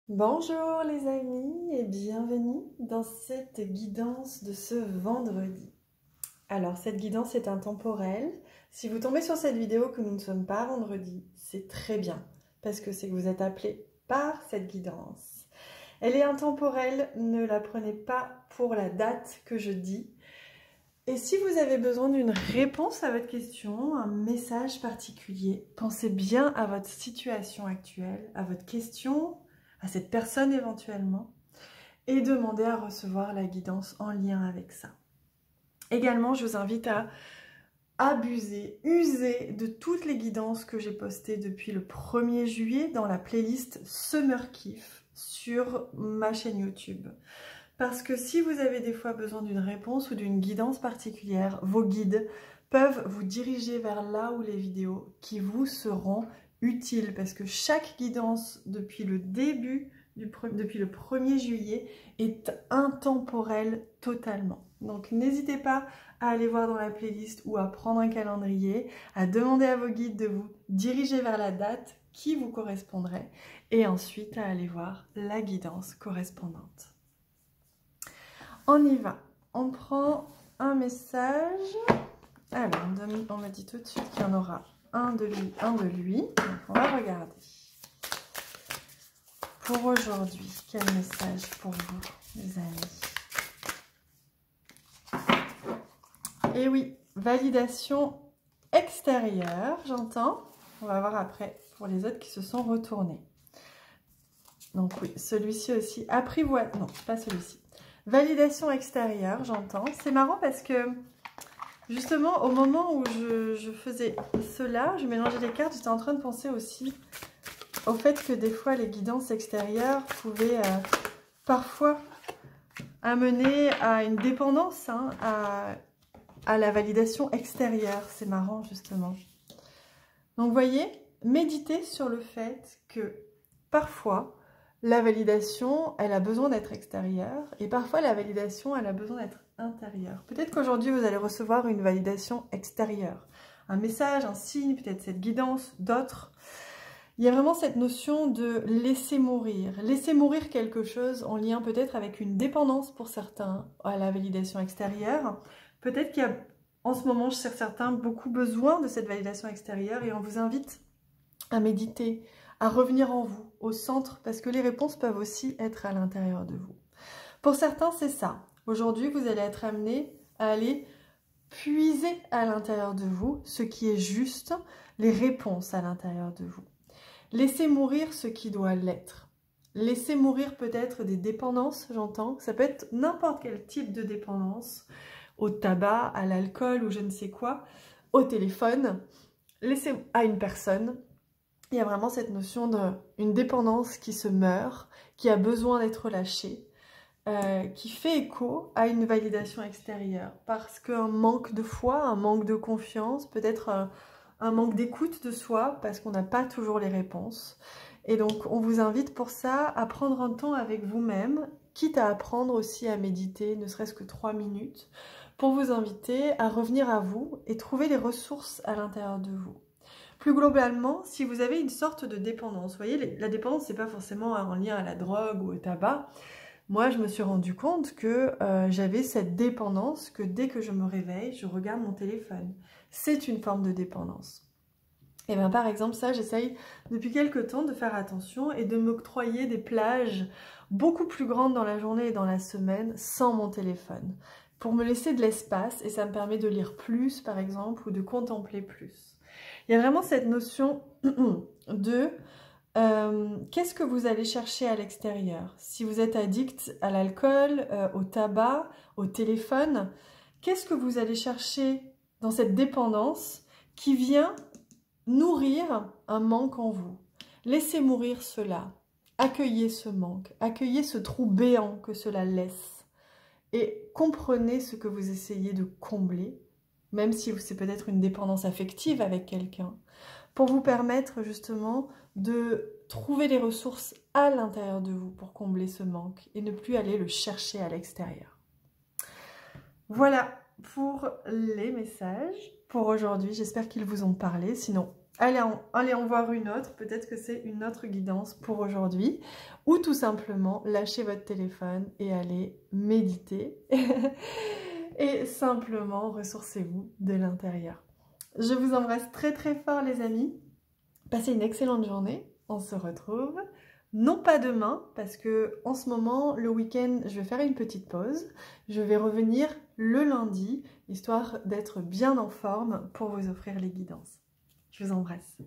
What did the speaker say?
Bonjour les amis et bienvenue dans cette guidance de ce vendredi. Alors cette guidance est intemporelle. Si vous tombez sur cette vidéo que nous ne sommes pas vendredi, c'est très bien parce que c'est que vous êtes appelé par cette guidance. Elle est intemporelle, ne la prenez pas pour la date que je dis. Et si vous avez besoin d'une réponse à votre question, un message particulier, pensez bien à votre situation actuelle, à votre question, à cette personne éventuellement, et demandez à recevoir la guidance en lien avec ça. Également, je vous invite à user de toutes les guidances que j'ai postées depuis le 1er juillet dans la playlist Summer Kiff sur ma chaîne YouTube. Parce que si vous avez des fois besoin d'une réponse ou d'une guidance particulière, vos guides peuvent vous diriger vers là où les vidéos qui vous seront utiles. Parce que chaque guidance depuis le début, depuis le 1er juillet, est intemporelle totalement. Donc n'hésitez pas à aller voir dans la playlist ou à prendre un calendrier, à demander à vos guides de vous diriger vers la date qui vous correspondrait et ensuite à aller voir la guidance correspondante. On y va. On prend un message. Alors, on m'a dit tout de suite qu'il y en aura un de lui, un de lui. Donc, on va regarder. Pour aujourd'hui, quel message pour vous, les amis? Et oui, validation extérieure, j'entends. On va voir après pour les autres qui se sont retournés. Donc oui, celui-ci aussi. Apprivoise. Non, pas celui-ci. Validation extérieure, j'entends. C'est marrant parce que, justement, au moment où je faisais cela, je mélangeais les cartes, j'étais en train de penser aussi au fait que des fois, les guidances extérieures pouvaient parfois amener à une dépendance, hein, à la validation extérieure. C'est marrant, justement. Donc, vous voyez, méditez sur le fait que, parfois, la validation, elle a besoin d'être extérieure et parfois la validation, elle a besoin d'être intérieure. Peut-être qu'aujourd'hui, vous allez recevoir une validation extérieure. Un message, un signe, peut-être cette guidance, d'autres. Il y a vraiment cette notion de laisser mourir. Laisser mourir quelque chose en lien peut-être avec une dépendance pour certains à la validation extérieure. Peut-être qu'il y a en ce moment, chez certains, beaucoup besoin de cette validation extérieure et on vous invite à méditer, à revenir en vous, au centre, parce que les réponses peuvent aussi être à l'intérieur de vous. Pour certains, c'est ça. Aujourd'hui, vous allez être amené à aller puiser à l'intérieur de vous ce qui est juste, les réponses à l'intérieur de vous. Laissez mourir ce qui doit l'être. Laissez mourir peut-être des dépendances, j'entends. Ça peut être n'importe quel type de dépendance, au tabac, à l'alcool ou je ne sais quoi, au téléphone, laissez à une personne. Il y a vraiment cette notion d'une dépendance qui se meurt, qui a besoin d'être relâchée, qui fait écho à une validation extérieure. Parce qu'un manque de foi, un manque de confiance, peut-être un manque d'écoute de soi, parce qu'on n'a pas toujours les réponses. Et donc, on vous invite pour ça à prendre un temps avec vous-même, quitte à apprendre aussi à méditer, ne serait-ce que 3 minutes, pour vous inviter à revenir à vous et trouver les ressources à l'intérieur de vous. Plus globalement, si vous avez une sorte de dépendance, vous voyez, la dépendance, c'est pas forcément en lien à la drogue ou au tabac. Moi, je me suis rendu compte que j'avais cette dépendance, que dès que je me réveille, je regarde mon téléphone. C'est une forme de dépendance. Et bien, par exemple, ça, j'essaye depuis quelques temps de faire attention et de m'octroyer des plages beaucoup plus grandes dans la journée et dans la semaine sans mon téléphone, pour me laisser de l'espace et ça me permet de lire plus, par exemple, ou de contempler plus. Il y a vraiment cette notion de qu'est-ce que vous allez chercher à l'extérieur. Si vous êtes addict à l'alcool, au tabac, au téléphone, qu'est-ce que vous allez chercher dans cette dépendance qui vient nourrir un manque en vous? Laissez mourir cela. Accueillez ce manque. Accueillez ce trou béant que cela laisse. Et comprenez ce que vous essayez de combler, même si c'est peut-être une dépendance affective avec quelqu'un, pour vous permettre justement de trouver les ressources à l'intérieur de vous pour combler ce manque et ne plus aller le chercher à l'extérieur. Voilà pour les messages pour aujourd'hui. J'espère qu'ils vous ont parlé. Sinon, allez en voir une autre, peut-être que c'est une autre guidance pour aujourd'hui, ou tout simplement lâchez votre téléphone et allez méditer et simplement ressourcez-vous de l'intérieur. Je vous embrasse très très fort les amis, passez une excellente journée, on se retrouve non pas demain, parce que en ce moment, le week-end, je vais faire une petite pause. Je vais revenir le lundi, histoire d'être bien en forme pour vous offrir les guidances. Je vous embrasse.